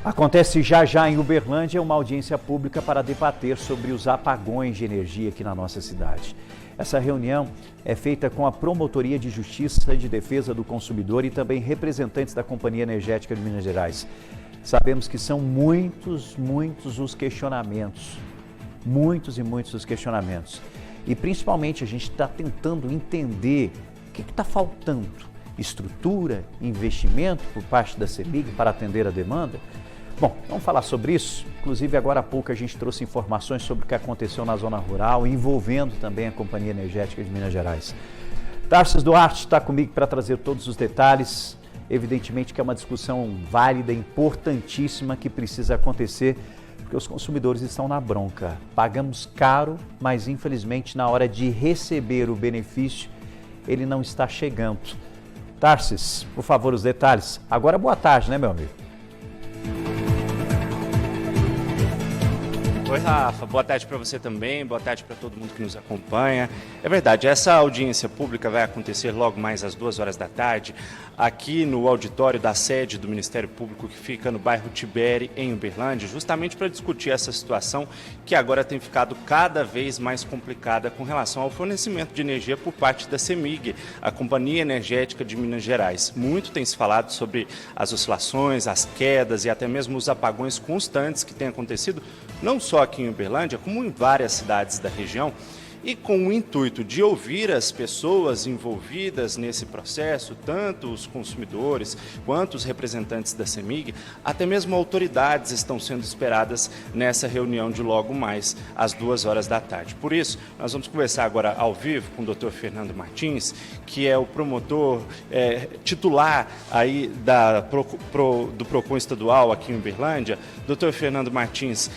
Acontece já já em Uberlândia uma audiência pública para debater sobre os apagões de energia aqui na nossa cidade. Essa reunião é feita com a Promotoria de Justiça e de Defesa do Consumidor e também representantes da Companhia Energética de Minas Gerais. Sabemos que são muitos os questionamentos. Muitos os questionamentos. E principalmente a gente está tentando entender o que está faltando. Estrutura, investimento por parte da CEMIG para atender a demanda? Bom, vamos falar sobre isso. Inclusive, agora há pouco a gente trouxe informações sobre o que aconteceu na zona rural, envolvendo também a Companhia Energética de Minas Gerais. Tarcísio Duarte está comigo para trazer todos os detalhes. Evidentemente que é uma discussão válida, importantíssima, que precisa acontecer, porque os consumidores estão na bronca. Pagamos caro, mas infelizmente na hora de receber o benefício, ele não está chegando. Tarcísio, por favor, os detalhes. Agora, boa tarde, né, meu amigo? Oi, Rafa. Boa tarde para você também, boa tarde para todo mundo que nos acompanha. É verdade, essa audiência pública vai acontecer logo mais às 2 horas da tarde, aqui no auditório da sede do Ministério Público, que fica no bairro Tibere, em Uberlândia, justamente para discutir essa situação que agora tem ficado cada vez mais complicada com relação ao fornecimento de energia por parte da CEMIG, a Companhia Energética de Minas Gerais. Muito tem se falado sobre as oscilações, as quedas e até mesmo os apagões constantes que têm acontecido, não só aqui em Uberlândia, como em várias cidades da região, e com o intuito de ouvir as pessoas envolvidas nesse processo, tanto os consumidores quanto os representantes da CEMIG, até mesmo autoridades estão sendo esperadas nessa reunião de logo mais às 2 horas da tarde. Por isso, nós vamos conversar agora ao vivo com o Dr. Fernando Martins, que é o promotor titular aí do PROCON estadual aqui em Uberlândia. Dr. Fernando Martins,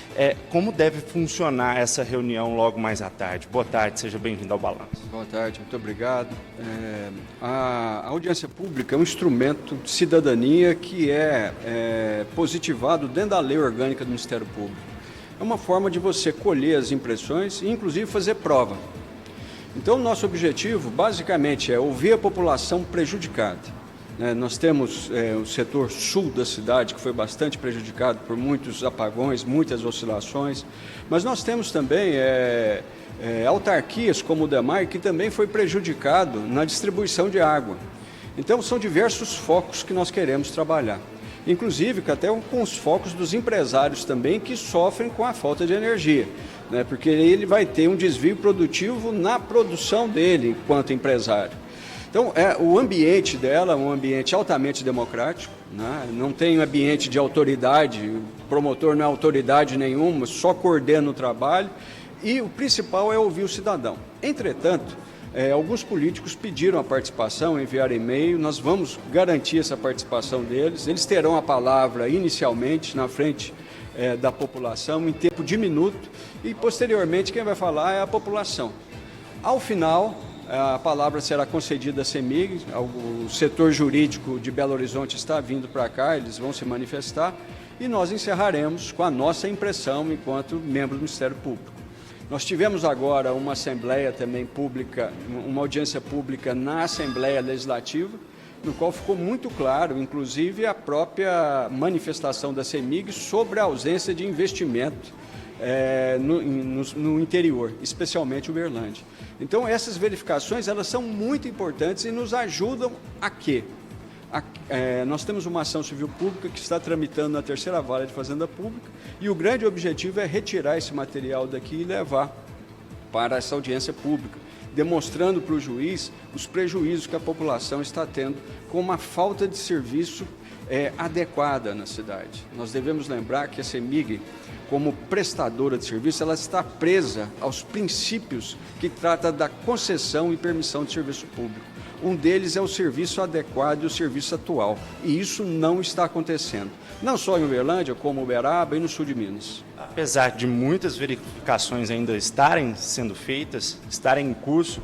como deve funcionar essa reunião logo mais à tarde? Boa tarde, seja bem-vindo ao Balanço. Boa tarde, muito obrigado. A audiência pública é um instrumento de cidadania que é positivado dentro da lei orgânica do Ministério Público. É uma forma de você colher as impressões e, inclusive, fazer prova. Então, o nosso objetivo, basicamente, é ouvir a população prejudicada. Nós temos o setor sul da cidade, que foi bastante prejudicado por muitos apagões, muitas oscilações, mas nós temos também autarquias como o DEMAI, que também foi prejudicado na distribuição de água. Então, são diversos focos que nós queremos trabalhar. Inclusive, até com os focos dos empresários também, que sofrem com a falta de energia, porque ele vai ter um desvio produtivo na produção dele, enquanto empresário. Então, o ambiente dela é um ambiente altamente democrático, não tem ambiente de autoridade, o promotor não é autoridade nenhuma, só coordena o trabalho, e o principal é ouvir o cidadão. Entretanto, alguns políticos pediram a participação, enviaram e-mail, nós vamos garantir essa participação deles, eles terão a palavra inicialmente na frente da população, em tempo diminuto, e posteriormente quem vai falar é a população. Ao final, a palavra será concedida à CEMIG, o setor jurídico de Belo Horizonte está vindo para cá, eles vão se manifestar, e nós encerraremos com a nossa impressão enquanto membro do Ministério Público. Nós tivemos agora uma assembleia também pública, uma audiência pública na Assembleia Legislativa, no qual ficou muito claro, inclusive, a própria manifestação da CEMIG sobre a ausência de investimento no interior, especialmente Uberlândia. Então, essas verificações elas são muito importantes e nos ajudam a quê? Nós temos uma ação civil pública que está tramitando na 3ª Vara de Fazenda Pública e o grande objetivo é retirar esse material daqui e levar para essa audiência pública, demonstrando para o juiz os prejuízos que a população está tendo com uma falta de serviço adequada na cidade. Nós devemos lembrar que a CEMIG, como prestadora de serviço, ela está presa aos princípios que trata da concessão e permissão de serviço público. Um deles é o serviço adequado e o serviço atual. E isso não está acontecendo. Não só em Uberlândia, como Uberaba e no sul de Minas. Apesar de muitas verificações ainda estarem sendo feitas, estarem em curso,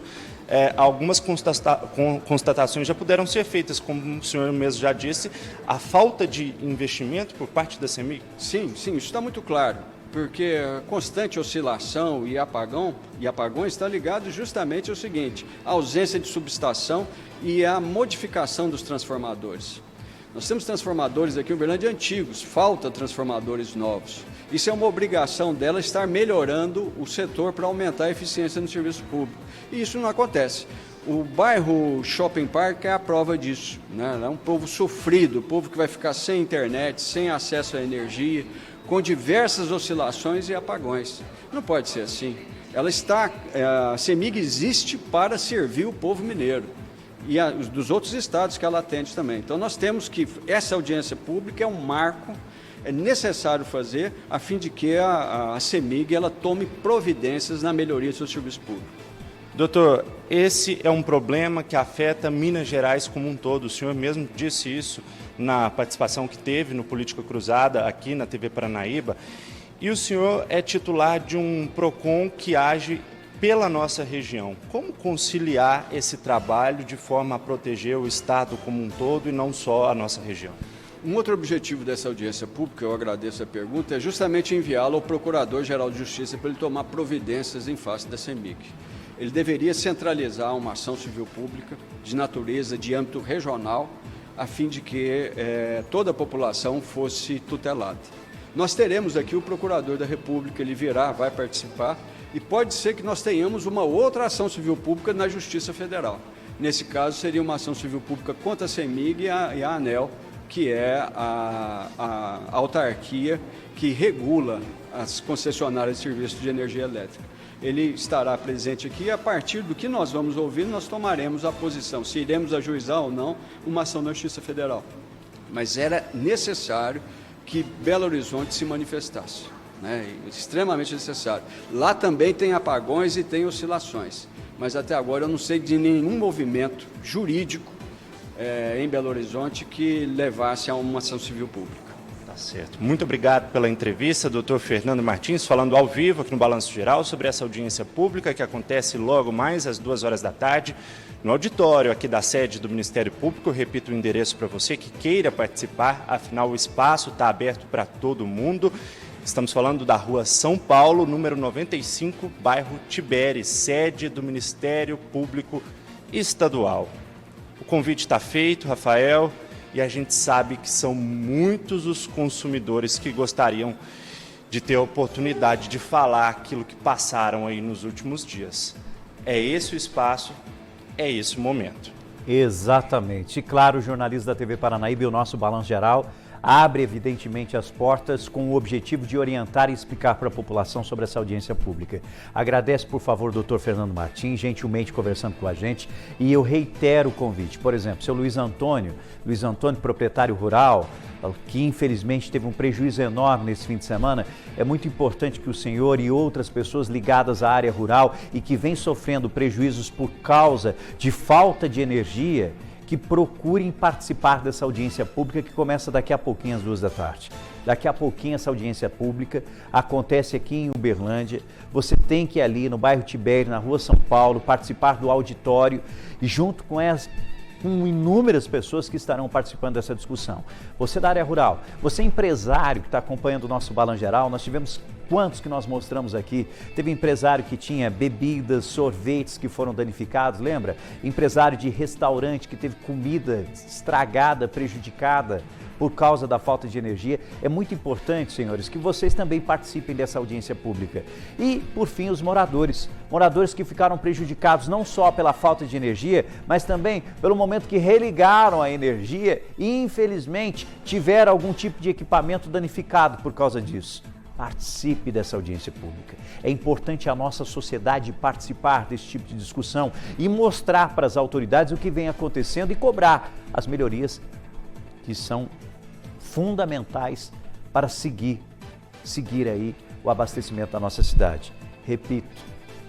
algumas constatações já puderam ser feitas, como o senhor mesmo já disse, a falta de investimento por parte da CEMIG? Sim, isso está muito claro, porque a constante oscilação e apagões está ligado justamente ao seguinte, a ausência de subestação e a modificação dos transformadores. Nós temos transformadores aqui em Uberlândia antigos, falta transformadores novos. Isso é uma obrigação dela estar melhorando o setor para aumentar a eficiência no serviço público. E isso não acontece. O bairro Shopping Park é a prova disso, né? É um povo sofrido, povo que vai ficar sem internet, sem acesso à energia, com diversas oscilações e apagões. Não pode ser assim. A CEMIG existe para servir o povo mineiro e dos outros estados que ela atende também. Então nós temos que, essa audiência pública é um marco, é necessário fazer a fim de que a CEMIG ela tome providências na melhoria do seu serviço público. Doutor, esse é um problema que afeta Minas Gerais como um todo. O senhor mesmo disse isso na participação que teve no Política Cruzada aqui na TV Paranaíba. E o senhor é titular de um PROCON que age pela nossa região. Como conciliar esse trabalho de forma a proteger o Estado como um todo e não só a nossa região? Um outro objetivo dessa audiência pública, eu agradeço a pergunta, é justamente enviá-la ao Procurador-Geral de Justiça para ele tomar providências em face da CEMIG. Ele deveria centralizar uma ação civil pública de natureza de âmbito regional, a fim de que toda a população fosse tutelada. Nós teremos aqui o Procurador da República, ele virá, vai participar, e pode ser que nós tenhamos uma outra ação civil pública na Justiça Federal. Nesse caso, seria uma ação civil pública contra a CEMIG e a ANEEL, que é a autarquia que regula as concessionárias de serviços de energia elétrica. Ele estará presente aqui e, a partir do que nós vamos ouvir, nós tomaremos a posição, se iremos ajuizar ou não uma ação na Justiça Federal. Mas era necessário que Belo Horizonte se manifestasse, né? Extremamente necessário. Lá também tem apagões e tem oscilações, mas até agora eu não sei de nenhum movimento jurídico em Belo Horizonte que levasse a uma ação civil pública. Tá certo. Muito obrigado pela entrevista, doutor Fernando Martins, falando ao vivo aqui no Balanço Geral sobre essa audiência pública que acontece logo mais às 14h, no auditório aqui da sede do Ministério Público. Eu repito o endereço para você que queira participar, afinal o espaço está aberto para todo mundo. Estamos falando da Rua São Paulo, número 95, bairro Tibéri, sede do Ministério Público Estadual. O convite está feito, Rafael, e a gente sabe que são muitos os consumidores que gostariam de ter a oportunidade de falar aquilo que passaram aí nos últimos dias. É esse o espaço, é esse o momento. Exatamente. E claro, os jornalistas da TV Paranaíba e o nosso Balanço Geral abre evidentemente as portas com o objetivo de orientar e explicar para a população sobre essa audiência pública. Agradece, por favor, o doutor Fernando Martins, gentilmente conversando com a gente, e eu reitero o convite. Por exemplo, seu Luiz Antônio, proprietário rural, que infelizmente teve um prejuízo enorme nesse fim de semana, é muito importante que o senhor e outras pessoas ligadas à área rural e que vêm sofrendo prejuízos por causa de falta de energia, que procurem participar dessa audiência pública que começa daqui a pouquinho às 14h. Daqui a pouquinho essa audiência pública acontece aqui em Uberlândia. Você tem que ir ali no bairro Tibéri, na Rua São Paulo, participar do auditório e junto com inúmeras pessoas que estarão participando dessa discussão. Você da área rural, você empresário que está acompanhando o nosso Balanço Geral, nós tivemos quantos que nós mostramos aqui? Teve empresário que tinha bebidas, sorvetes que foram danificados, lembra? Empresário de restaurante que teve comida estragada, prejudicada por causa da falta de energia. É muito importante, senhores, que vocês também participem dessa audiência pública. E, por fim, os moradores que ficaram prejudicados não só pela falta de energia, mas também pelo momento que religaram a energia e, infelizmente, tiveram algum tipo de equipamento danificado por causa disso. Participe dessa audiência pública. É importante a nossa sociedade participar desse tipo de discussão e mostrar para as autoridades o que vem acontecendo e cobrar as melhorias que são fundamentais para seguir aí o abastecimento da nossa cidade. Repito,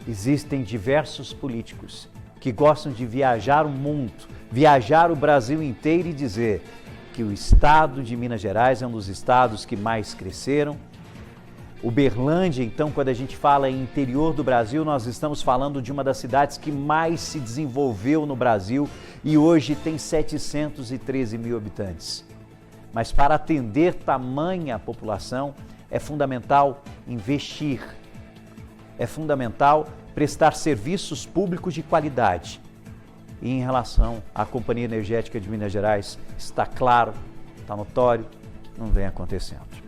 existem diversos políticos que gostam de viajar o mundo, viajar o Brasil inteiro e dizer que o estado de Minas Gerais é um dos estados que mais cresceram. Uberlândia, então, quando a gente fala em interior do Brasil, nós estamos falando de uma das cidades que mais se desenvolveu no Brasil e hoje tem 713 mil habitantes. Mas para atender tamanha população, é fundamental investir, é fundamental prestar serviços públicos de qualidade. E em relação à Companhia Energética de Minas Gerais, está claro está notório, não vem acontecendo.